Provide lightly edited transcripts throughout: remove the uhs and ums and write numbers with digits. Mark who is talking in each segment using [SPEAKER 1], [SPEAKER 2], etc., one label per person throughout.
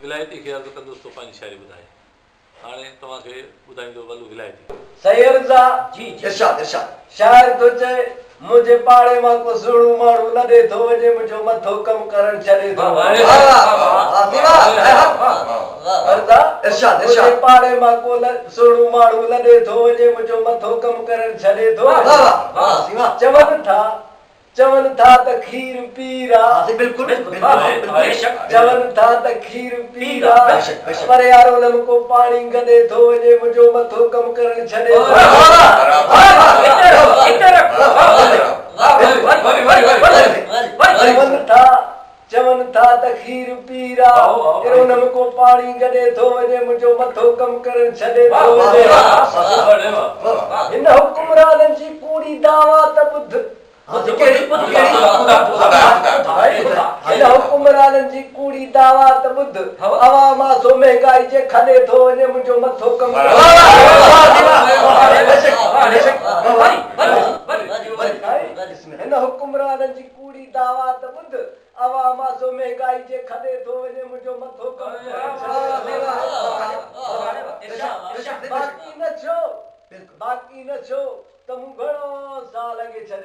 [SPEAKER 1] विलायती खे अर्ज़ु कंदुसि तो पंहिंजी शाइरी ॿुधाए। हाणे तव्हांखे ॿुधाईंदो वलू विलायती।
[SPEAKER 2] सही अर्ज़ा
[SPEAKER 3] जी
[SPEAKER 4] इरशाद इरशाद
[SPEAKER 2] शायर तो चए मुझे पाड़े मां को सुणू माण्हू लॾे थो वञे मुंहिंजो मथो कमु करणु छॾे थो अर्ज़ा
[SPEAKER 4] इरशाद
[SPEAKER 2] मुझे
[SPEAKER 4] इरशाद
[SPEAKER 2] पाड़े मां को सुणू माण्हू लॾे थो वञे मुंहिंजो मथो कमु करणु छॾे थो चवनि था त खीर पीरा
[SPEAKER 4] बिल्कुल
[SPEAKER 2] चवनि था त खीर पीरा पर यार उन्हनि को पाणी गॾे थो वञे मुंहिंजो मथो कमु करणु छॾे थो चवनि था त खीर पीरा पर उन्हनि को पाणी गॾे थो वञे मुंहिंजो मथो कमु करणु छॾे थो हिन हुकुमराननि जी कूड़ी दावा त ॿुध हुकुमराननि जी कूड़ी दावा त ॿुध अवामा सो महांगाई जे खॾे थो वञे मुंहिंजो मथो कमु हिन हुकुमराननि जी कूड़ी दावा त ॿुध अवामा सो महांगाई जे खॾे थो वञे मुंहिंजो मथो कमु बाक़ी न छो त मूं घणो साल अॻे छॾे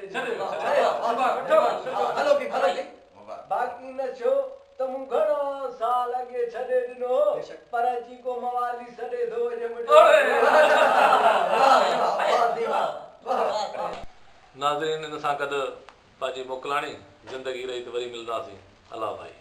[SPEAKER 2] बाक़ी न छो त मूं घणो साल अॻे छॾे ॾिनो पर अची को मवाली सॾे थो वञे
[SPEAKER 1] नाज़रीन इन सां गॾु पंहिंजी मोकिलाणी ज़िंदगी रही त वरी मिलंदासीं। अला भाई।